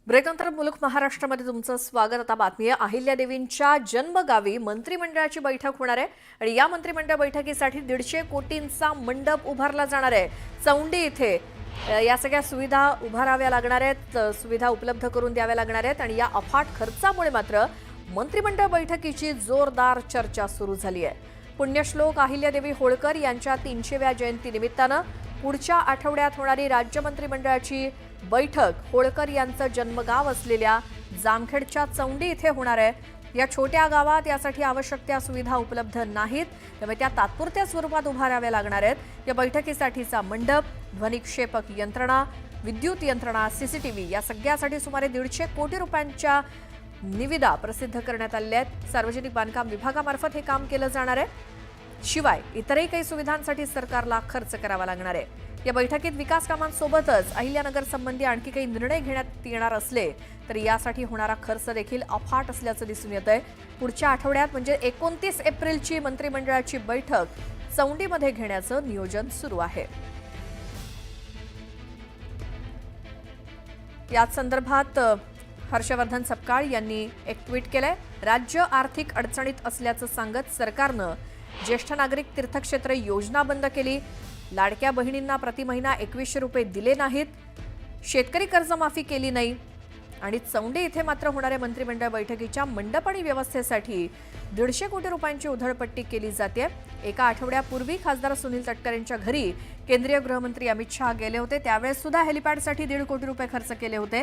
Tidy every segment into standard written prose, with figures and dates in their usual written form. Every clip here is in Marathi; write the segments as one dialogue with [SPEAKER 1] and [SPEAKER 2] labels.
[SPEAKER 1] ब्रेकनंतर मुलुक महाराष्ट्रामध्ये तुमचं स्वागत। आता बातमी आहे अहिल्यादेवींच्या जन्मगावी मंत्रिमंडळाची बैठक होणार आहे आणि या मंत्रिमंडळ बैठकीसाठी 150 कोटींचा मंडप उभारला जाणार आहे। चौंडी इथे या सगळ्या सुविधा उभाराव्या लागणार आहेत, सुविधा उपलब्ध करून द्याव्या लागणार आहेत आणि या अफाट खर्चामुळे मात्र मंत्रिमंडळ बैठकीची जोरदार चर्चा सुरू झाली आहे। पुण्यश्लोक अहिल्यादेवी होळकर यांच्या 300व्या जयंतीनिमित्तानं पुढच्या आठवड्यात होणारी राज्य मंत्रिमंडळाची बैठक होळकर यांचं जन्मगाव असलेल्या जामखेडच्या चौंडी इथे होणार आहे। या छोट्या गावात यासाठी आवश्यक त्या सुविधा उपलब्ध नाहीत, त्यामुळे त्या तात्पुरत्या स्वरूपात उभाराव्या लागणार आहेत। या बैठकीसाठीचा मंडप, ध्वनिक्षेपक यंत्रणा, विद्युत यंत्रणा, सीसीटीव्ही या सगळ्यासाठी सुमारे 150 कोटी रुपयांच्या निविदा प्रसिद्ध करण्यात आल्या आहेत। सार्वजनिक बांधकाम विभागामार्फत हे काम केलं जाणार आहे। शिवाय इतरही काही सुविधांसाठी सरकारला खर्च करावा लागणार आहे। या बैठकीत विकास कामांसोबतच अहिल्यानगर संबंधी आणखी काही निर्णय घेण्यात येणार असले तर यासाठी होणारा खर्च देखील अफाट असल्याचं दिसून येतंय। पुढच्या आठवड्यात म्हणजे 29 एप्रिलची मंत्रिमंडळाची बैठक चौंडीमध्ये घेण्याचं नियोजन सुरू आहे। याच संदर्भात हर्षवर्धन सपकाळ यांनी एक ट्विट केलंय। राज्य आर्थिक अडचणीत असल्याचं सांगत सरकारनं ज्येष्ठ नागरिक तीर्थक्षेत्र योजना बंद केली, लाडक्या बहिणींना प्रति महिना 2100 रुपये दिले नाहीत, शेतकरी कर्जमाफी केली नाही आणि चौंडी इथे मात्र होणाऱ्या मंत्रिमंडळ बैठकीच्या मंडप आणि व्यवस्थेसाठी 150 कोटी रुपयांची उधळपट्टी केली जाते। एका आठवड्यापूर्वी खासदार सुनील तटकरे यांच्या घरी केंद्रीय गृहमंत्री अमित शहा गेले होते, त्यावेळेस सुद्धा हेलिपॅडसाठी 1.5 कोटी रुपये खर्च केले होते।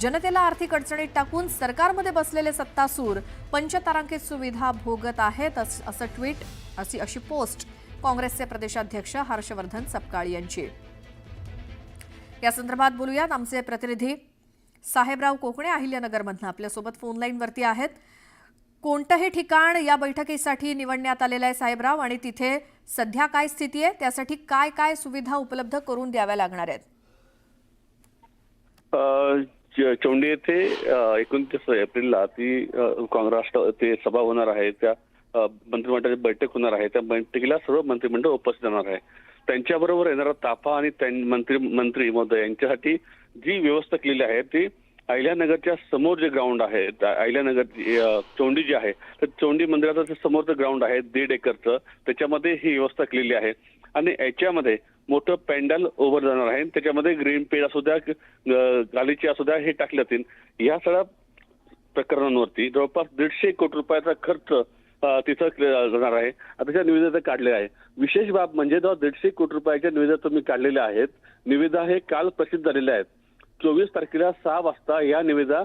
[SPEAKER 1] जनतेला आर्थिक अडचणीत टाकून सरकारमध्ये बसलेले सत्तासूर पंचतारांकित सुविधा भोगत आहेत, असं ट्विट अशी पोस्ट काँग्रेसचे प्रदेशाध्यक्ष हर्षवर्धन सपकाळ यांची। या संदर्भात बोलूयात, आमचे प्रतिनिधी साहेबराव कोकणे अहिल्यानगरमधून आपल्यासोबत फोन लाईनवरती आहेत। कोणतंही ठिकाण या बैठकीसाठी निवडण्यात आलेलं आहे साहेबराव, आणि तिथे सध्या काय स्थिती आहे, त्यासाठी काय काय सुविधा उपलब्ध करून द्याव्या लागणार आहेत?
[SPEAKER 2] चौंडी येथे 29 एप्रिलला ती काँग्रेस ते सभा होणार आहे, त्या मंत्रिमंडळाची बैठक होणार आहे। त्या बैठकीला सर्व मंत्रिमंडळ उपस्थित राहणार आहे। त्यांच्याबरोबर येणारा ताफा आणि मंत्री महोदय यांच्यासाठी जी व्यवस्था केलेली आहे ती अहिल्यानगरच्या समोर जे ग्राउंड आहे, अहिल्यानगर चौंडी जे आहे तर चौंडी मंदिराचं समोरचं ग्राउंड आहे 1.5 एकरचं, त्याच्यामध्ये ही व्यवस्था केलेली आहे। आणि याच्यामध्ये मोठं पॅन्डल उभं जाणार आहे, त्याच्यामध्ये ग्रीन पेड असू द्या, गालीचे असू द्या, हे टाकले जातील। या सगळ्या प्रकरणांवरती जवळपास 150 कोटी रुपयाचा खर्च तिथं जाणार आहे। आता त्या निविदा काढल्या आहे। विशेष बाब म्हणजे 150 कोटी रुपयाच्या निविदा तुम्ही काढलेल्या आहेत, निविदा हे काल प्रसिद्ध झालेल्या आहेत। 24 तारखेला 6 वाजता या निविदा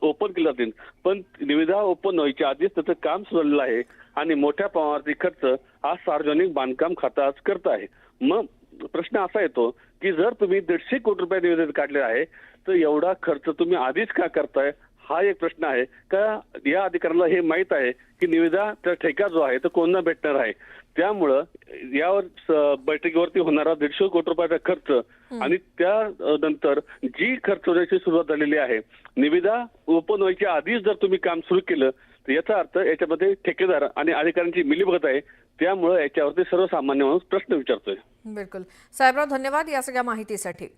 [SPEAKER 2] ओपन केल्या जातील, पण निविदा ओपन व्हायच्या आधीच त्याचं काम सुरू झालेलं आहे आणि मोठ्या प्रमाणावरती खर्च हा सार्वजनिक बांधकाम खाता आज करत आहे। मग प्रश्न असा येतो की जर तुम्ही 150 कोटी रुपये निविदा काढले आहे तर एवढा खर्च तुम्ही आधीच का करताय, हा एक प्रश्न आहे। का या अधिकाऱ्याला हे माहित आहे की निविदा त्या ठेका जो आहे तो कोणाला भेटणार आहे, त्यामुळं यावर बैठकीवरती होणारा 150 कोटी रुपयाचा खर्च आणि त्यानंतर जी खर्च होण्याची सुरुवात झालेली आहे, निविदा ओपन व्हायच्या आधीच जर तुम्ही काम सुरू केलं तर याचा अर्थ याच्यामध्ये ठेकेदार आणि अधिकाऱ्यांची मिलीभगत आहे, त्यामुळे याच्यावरती सर्वसामान्य माणूस प्रश्न विचारतोय।
[SPEAKER 1] बिलकुल साहेबराव, धन्यवाद या सगळ्या माहितीसाठी।